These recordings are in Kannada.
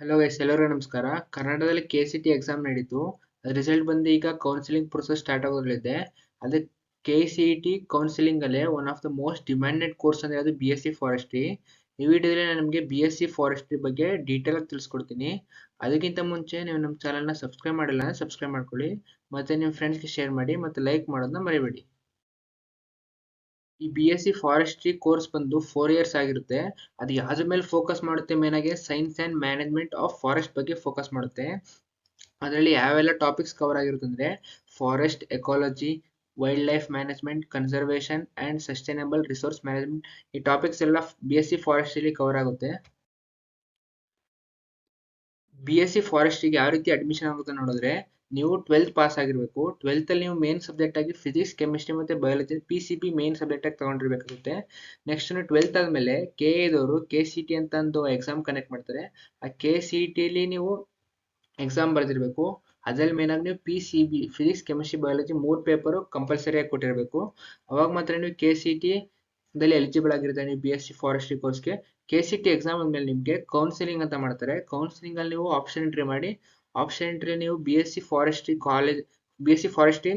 ಹಲೋ ಗೈಸ್, ಎಲ್ಲರಿಗೂ ನಮಸ್ಕಾರ. ಕರ್ನಾಟಕದಲ್ಲಿ KCT ಎಕ್ಸಾಮ್ ನಡೀತು. ರಿಸಲ್ಟ್ ಬಂದು ಈಗ ಕೌನ್ಸಿಲಿಂಗ್ ಪ್ರೊಸೆಸ್ ಸ್ಟಾರ್ಟ್ ಆಗೋದ್ರಲ್ಲಿದೆ. ಅದೇ KCT ಕೌನ್ಸಿಲಿಂಗ್ ಅಲ್ಲೇ one of the most demanded course ಅಂದ್ರೆ ಅದು BSc ಫಾರೆಸ್ಟ್ರಿ. ಈ ವಿಡಿಯೋದಲ್ಲಿ ನಾನು ನಿಮಗೆ BSc ಫಾರೆಸ್ಟ್ರಿ ಬಗ್ಗೆ ಡೀಟೇಲ್ ಆಗಿ ತಿಳಿಸ್ಕೊಡ್ತೀನಿ. ಅದಕ್ಕಿಂತ ಮುಂಚೆ ನೀವು ನಮ್ಮ ಚಾನಲ್ನ ಸಬ್ಸ್ಕ್ರೈಬ್ ಮಾಡಿಲ್ಲ ಅಂದ್ರೆ ಸಬ್ಸ್ಕ್ರೈಬ್ ಮಾಡ್ಕೊಳ್ಳಿ, ಮತ್ತೆ ನಿಮ್ಮ ಫ್ರೆಂಡ್ಸ್ಗೆ ಶೇರ್ ಮಾಡಿ, ಮತ್ತೆ ಲೈಕ್ ಮಾಡೋದನ್ನ ಮರಿಬೇಡಿ. ಈ BSc ಫಾರೆಸ್ಟ್ರಿ ಕೋರ್ಸ್ ಬಂದು 4 ಇಯರ್ಸ್ ಆಗಿರುತ್ತೆ. ಅದು ಯಾವ್ದ್ರ ಮೇಲೆ ಫೋಕಸ್ ಮಾಡುತ್ತೆ, ಮೇನ್ ಆಗಿ science and management of forest ಬಗ್ಗೆ ಫೋಕಸ್ ಮಾಡುತ್ತೆ. ಅದರಲ್ಲಿ ಯಾವೆಲ್ಲ ಟಾಪಿಕ್ಸ್ ಕವರ್ ಆಗಿರುತ್ತೆ ಅಂದ್ರೆ forest ecology, wild life management, conservation and sustainable resource management. ಈ ಟಾಪಿಕ್ಸ್ ಎಲ್ಲ BSc ಫಾರೆಸ್ಟ್ರಿ ಕವರ್ ಆಗುತ್ತೆ. BSc ಫಾರೆಸ್ಟ್ರಿಗೆ ಯಾವ ರೀತಿ ಅಡ್ಮಿಷನ್ ಆಗುತ್ತೆ ನೋಡಿದ್ರೆ, ನೀವು 12th ಪಾಸ್ ಆಗಿರಬೇಕು. 12th ಅಲ್ಲಿ ನೀವು ಮೇನ್ ಸಬ್ಜೆಕ್ಟ್ ಆಗಿ ಫಿಸಿಕ್ಸ್, ಕೆಮಿಸ್ಟ್ರಿ ಮತ್ತೆ ಬಯಾಲಜಿ PCB ಮೇನ್ ಸಬ್ಜೆಕ್ಟ್ ಆಗಿ ತಗೊಂಡಿರ್ಬೇಕಾಗುತ್ತೆ. ನೆಕ್ಸ್ಟ್ ನೀವು 12th ಆದ್ಮೇಲೆ KA KCT ಅಂತ ಒಂದು ಎಕ್ಸಾಮ್ ಕನೆಕ್ಟ್ ಮಾಡ್ತಾರೆ. ಆ KCT ಅಲ್ಲಿ ನೀವು ಎಕ್ಸಾಮ್ ಬರೆದಿರಬೇಕು. ಅದ್ರಲ್ಲಿ ಮೇನ್ ಆಗಿ ನೀವು PCB physics, chemistry, biology 3 paper compulsory ಆಗಿ ಕೊಟ್ಟಿರಬೇಕು. ಅವಾಗ ಮಾತ್ರ ನೀವು KCT ದಲ್ಲಿ ಎಲಿಜಿಬಲ್ ಆಗಿರುತ್ತೆ ನೀವು BSc ಫಾರೆಸ್ಟ್ರಿ ಕೋರ್ಸ್ಗೆ. KCT ಎಕ್ಸಾಮ್ ಆದ್ಮೇಲೆ ನಿಮಗೆ ಕೌನ್ಸಿಲಿಂಗ್ ಅಂತ ಮಾಡ್ತಾರೆ. ಕೌನ್ಸಿಲಿಂಗ್ ಅಲ್ಲಿ ನೀವು ಆಪ್ಷನ್ ಎಂಟ್ರಿ ಮಾಡಿ, ಆಪ್ಷನ್ ಎಂಟ್ರಿ ನೀವು BSc forestry college, BSc forestry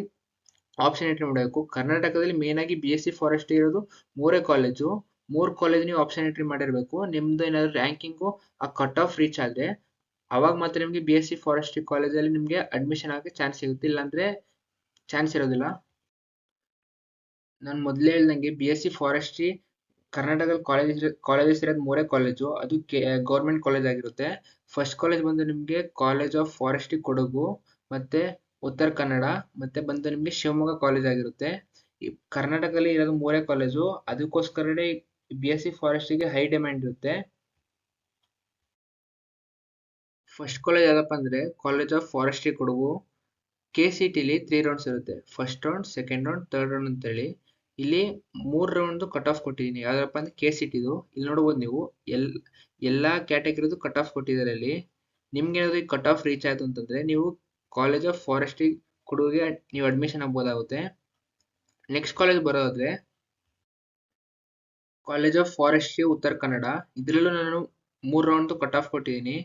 option entry ಮಾಡಬೇಕು. ಕರ್ನಾಟಕದಲ್ಲಿ ಮೇನ್ ಆಗಿ BSc ಫಾರೆಸ್ಟ್ರಿ ಇರೋದು 3 ಕಾಲೇಜು. 3 ಕಾಲೇಜ್ ನೀವು ಆಪ್ಷನ್ ಎಂಟ್ರಿ ಮಾಡಿರಬೇಕು. ನಿಮ್ದು ಏನಾದ್ರು ರ್ಯಾಂಕಿಂಗು ಆ ಕಟ್ ಆಫ್ ರೀಚ್ ಆದ್ರೆ ಅವಾಗ ಮಾತ್ರ ನಿಮಗೆ BSc ಫಾರೆಸ್ಟ್ರಿ ಕಾಲೇಜಲ್ಲಿ ನಿಮಗೆ ಅಡ್ಮಿಷನ್ ಆಗಕ್ಕೆ ಚಾನ್ಸ್ ಸಿಗುತ್ತೆ, ಇಲ್ಲಾಂದ್ರೆ ಚಾನ್ಸ್ ಇರೋದಿಲ್ಲ. ನಾನು ಮೊದಲೇ ಹೇಳ್ದಂಗೆ BSc ಫಾರೆಸ್ಟ್ರಿ ಕರ್ನಾಟಕದಲ್ಲಿ ಕಾಲೇಜಸ್ ಇರೋದು 3 ಕಾಲೇಜು. ಅದು ಗೌರ್ಮೆಂಟ್ ಕಾಲೇಜ್ ಆಗಿರುತ್ತೆ. ಫಸ್ಟ್ ಕಾಲೇಜ್ ಬಂದು ನಿಮಗೆ ಕಾಲೇಜ್ ಆಫ್ ಫಾರೆಸ್ಟ್ರಿ ಕೊಡಗು, ಮತ್ತೆ ಉತ್ತರ ಕನ್ನಡ, ಮತ್ತೆ ಬಂದು ನಿಮಗೆ ಶಿವಮೊಗ್ಗ ಕಾಲೇಜ್ ಆಗಿರುತ್ತೆ. ಈ ಕರ್ನಾಟಕದಲ್ಲಿ ಇರೋದು 3 ಕಾಲೇಜು. ಅದಕ್ಕೋಸ್ಕರನೇ BSc ಫಾರೆಸ್ಟ್ರಿಗೆ ಹೈ ಡಿಮ್ಯಾಂಡ್ ಇರುತ್ತೆ. ಫಸ್ಟ್ ಕಾಲೇಜ್ ಯಾವ್ದಪ್ಪ ಅಂದ್ರೆ ಕಾಲೇಜ್ ಆಫ್ ಫಾರೆಸ್ಟ್ರಿ ಕೊಡಗು. KCTಲಿ 3 ರೌಂಡ್ಸ್ ಇರುತ್ತೆ. First round, second round, third round ಅಂತೇಳಿ. ಇಲ್ಲಿ 3 ರೌಂಡ್ ಕಟ್ ಆಫ್ ಕೊಟ್ಟಿದ್ದೀನಿ. ಯಾವ್ದಪ್ಪ ಅಂದ್ರೆ KCTದು. ಇಲ್ಲಿ ನೋಡ್ಬೋದು ನೀವು ಎಲ್ಲಾ ಕ್ಯಾಟಗರಿದು ಕಟ್ ಆಫ್ ಕೊಟ್ಟಿದ್ದಾರೆ ಇಲ್ಲಿ. ನಿಮ್ಗೆ ಏನಾದ್ರು ಕಟ್ ಆಫ್ ರೀಚ್ ಆಯ್ತು ಅಂತಂದ್ರೆ ನೀವು ಕಾಲೇಜ್ ಆಫ್ ಫಾರೆಸ್ಟ್ರಿ ಕೊಡಗುಗೆ ನೀವು ಅಡ್ಮಿಷನ್ ಆಗ್ಬೋದಾಗುತ್ತೆ. ನೆಕ್ಸ್ಟ್ ಕಾಲೇಜ್ ಬರೋದಾದ್ರೆ college of forestry Uttara Kannada. ಇದ್ರಲ್ಲೂ ನಾನು 3 ರೌಂಡ್ ಕಟ್ ಆಫ್ ಕೊಟ್ಟಿದ್ದೀನಿ.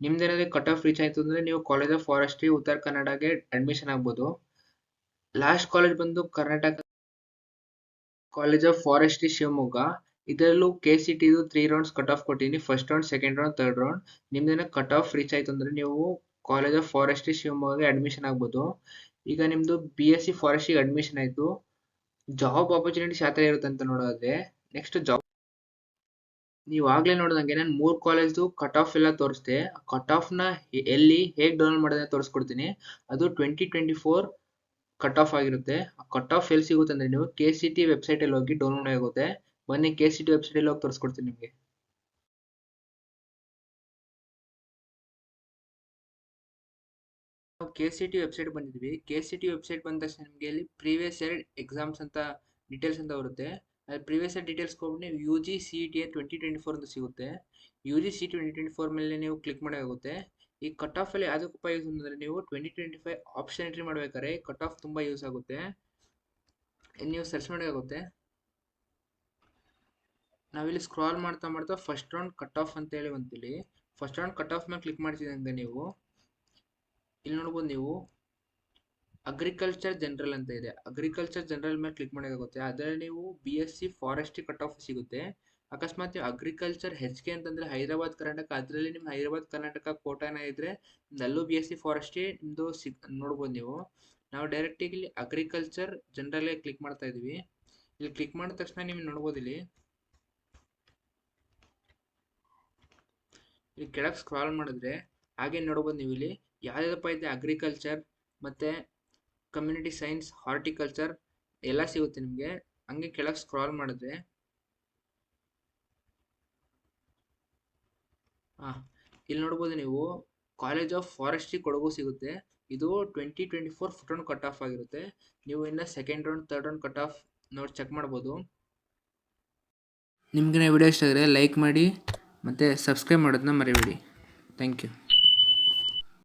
ನಿಮ್ದೇನಾದ್ರು ಕಟ್ ಆಫ್ ರೀಚ್ ಆಯ್ತು ಅಂದ್ರೆ ನೀವು ಕಾಲೇಜ್ ಆಫ್ ಫಾರೆಸ್ಟ್ರಿ ಉತ್ತರ ಕನ್ನಡಗೆ ಅಡ್ಮಿಷನ್ ಆಗ್ಬೋದು. ಲಾಸ್ಟ್ ಕಾಲೇಜ್ ಬಂದು Karnataka college of forestry Shivamogga. ಇದರಲ್ಲೂ KCTದು 3 ರೌಂಡ್ಸ್ ಕಟ್ ಆಫ್ ಕೊಟ್ಟಿದ್ದೀನಿ. First round, second round, third round. ನಿಮ್ದೇನ ಕಟ್ ಆಫ್ ರೀಚ್ ಆಯ್ತು ಅಂದ್ರೆ ನೀವು ಕಾಲೇಜ್ ಆಫ್ ಫಾರೆಸ್ಟ್ರಿ ಶಿವಮೊಗ್ಗಗೆ ಅಡ್ಮಿಷನ್ ಆಗ್ಬೋದು. ಈಗ ನಿಮ್ದು BSc ಫಾರೆಸ್ಟ್ರಿಗೆ ಅಡ್ಮಿಷನ್ ಆಯ್ತು. ಜಾಬ್ ಆಪರ್ಚುನಿಟೀಸ್ ಯಾವ ತರ ಇರುತ್ತೆ ಅಂತ ನೋಡೋದಾದ್ರೆ, ನೆಕ್ಸ್ಟ್ ಜಾಬ್ ನೀವು ಆಗ್ಲೇ ನೋಡಿದಂಗೆ ನಾನು 3 ಕಾಲೇಜ್ದು ಕಟ್ ಆಫ್ ಎಲ್ಲ ತೋರಿಸ್ದೆ. ಕಟ್ ಆಫ್ ನ ಎಲ್ಲಿ ಹೇಗೆ ಡೌನ್ಲೋಡ್ ಮಾಡೋದೇ ತೋರಿಸ್ಕೊಡ್ತೀನಿ. ಅದು 2024 ಕಟ್ ಆಫ್ ಆಗಿರುತ್ತೆ. ಕಟ್ ಆಫ್ ಎಲ್ಲಿ ಸಿಗುತ್ತೆ ಅಂದ್ರೆ ನೀವು KCT ವೆಬ್ಸೈಟ್ ಅಲ್ಲಿ ಹೋಗಿ ಡೌನ್ಲೋಡ್ ಆಗುತ್ತೆ. ಬನ್ನಿ KCT ವೆಬ್ಸೈಟ್ ಅಲ್ಲಿ ಹೋಗಿ ತೋರಿಸ್ಕೊಡ್ತೀನಿ ನಿಮಗೆ. ನಾವು KCT ವೆಬ್ಸೈಟ್ ಬಂದಿದ್ವಿ. KCT ವೆಬ್ಸೈಟ್ ಬಂದ ತಕ್ಷಣ ನಿಮಗೆ ಇಲ್ಲಿ ಪ್ರೀವಿಯಸ್ ಇಯರ್ ಎಕ್ಸಾಮ್ಸ್ ಅಂತ ಡೀಟೇಲ್ಸ್ ಅಂತ ಬರುತ್ತೆ. ಪ್ರೀವಿಯಸ್ ಇಯರ್ ಡೀಟೇಲ್ಸ್ ಕೊಟ್ಟು ನೀವು UG CET 2024 ಅಂತ ಸಿಗುತ್ತೆ. UG CET 2024 ಮೇಲೆ ನೀವು ಕ್ಲಿಕ್ ಮಾಡೋಕ್ಕಾಗುತ್ತೆ. ಈ ಕಟ್ ಆಫ್ ಅಲ್ಲಿ ಯಾವುದಕ್ಕೂ ಯೂಸ್ ಅಂದ್ರೆ ನೀವು 2025 ಆಪ್ಷನ್ ಎಂಟ್ರಿ ಮಾಡ್ಬೇಕಾದ್ರೆ ಕಟ್ ಆಫ್ ತುಂಬಾ ಯೂಸ್ ಆಗುತ್ತೆ. ನೀವು ಸರ್ಚ್ ಮಾಡೋಕ್ಕಾಗುತ್ತೆ. ನಾವಿಲ್ಲಿ ಸ್ಕ್ರಾಲ್ ಮಾಡ್ತಾ ಮಾಡ್ತಾ ಫಸ್ಟ್ ರೌಂಡ್ ಕಟ್ ಆಫ್ ಅಂತ ಹೇಳಿ ಬಂತಿಲ್ಲಿ. ಫಸ್ಟ್ ರೌಂಡ್ ಕಟ್ ಆಫ್ ಮೇಲೆ ಕ್ಲಿಕ್ ಮಾಡ್ತಿದ್ದಂಗೆ ನೀವು ಇಲ್ಲಿ ನೋಡ್ಬೋದು, ನೀವು ಅಗ್ರಿಕಲ್ಚರ್ ಜನರಲ್ ಅಂತ ಇದೆ. ಅಗ್ರಿಕಲ್ಚರ್ ಜನರಲ್ ಮೇಲೆ ಕ್ಲಿಕ್ ಮಾಡೋಕ್ಕಾಗುತ್ತೆ. ಅದರಲ್ಲಿ ನೀವು BSc ಫಾರೆಸ್ಟ್ರಿ ಕಟ್ ಆಫ್ ಸಿಗುತ್ತೆ. ಅಕಸ್ಮಾತ್ ನೀವು ಅಗ್ರಿಕಲ್ಚರ್ HK ಅಂತಂದ್ರೆ ಹೈದರಾಬಾದ್ ಕರ್ನಾಟಕ, ಅದರಲ್ಲಿ ನಿಮ್ಮ ಹೈದರಾಬಾದ್ ಕರ್ನಾಟಕ ಕೋಟಾನ ಇದ್ರೆ ಅಲ್ಲೂ BSc ಫಾರೆಸ್ಟ್ರಿ ನಿಮ್ದು ನೋಡ್ಬೋದು ನೀವು. ನಾವು ಡೈರೆಕ್ಟ್ ಇಲ್ಲಿ ಅಗ್ರಿಕಲ್ಚರ್ ಜನರಲ್ ಕ್ಲಿಕ್ ಮಾಡ್ತಾ ಇದೀವಿ. ಇಲ್ಲಿ ಕ್ಲಿಕ್ ಮಾಡಿದ ತಕ್ಷಣ ನೀವು ನೋಡ್ಬೋದು, ಇಲ್ಲಿ ಕೆಳಗೆ ಸ್ಕ್ರಾಲ್ ಮಾಡಿದ್ರೆ ಹಾಗೆ ನೋಡ್ಬೋದು ನೀವು ಇಲ್ಲಿ ಯಾವ್ದಪ್ಪ ಇದೆ ಅಗ್ರಿಕಲ್ಚರ್ ಮತ್ತೆ ಕಮ್ಯುನಿಟಿ ಸೈನ್ಸ್, ಹಾರ್ಟಿಕಲ್ಚರ್ ಎಲ್ಲ ಸಿಗುತ್ತೆ ನಿಮಗೆ. ಹಂಗೆ ಕೆಳಗೆ ಸ್ಕ್ರಾಲ್ ಮಾಡಿದ್ರೆ ಇಲ್ಲಿ ನೋಡ್ಬೋದು ನೀವು ಕಾಲೇಜ್ ಆಫ್ ಫಾರೆಸ್ಟ್ರಿ ಕೊಡಗು ಸಿಗುತ್ತೆ. ಇದು 2024 ಫುಟ್ ರೌಂಡ್ ಕಟ್ ಆಫ್ ಆಗಿರುತ್ತೆ. ನೀವು ಇನ್ನು second round, third round cut off ನೋಡಿ ಚೆಕ್ ಮಾಡ್ಬೋದು. ನಿಮ್ಗೆ ವಿಡಿಯೋ ಇಷ್ಟ ಆದರೆ ಲೈಕ್ ಮಾಡಿ ಮತ್ತು ಸಬ್ಸ್ಕ್ರೈಬ್ ಮಾಡೋದನ್ನ ಮರಿಬೇಡಿ. Thank you.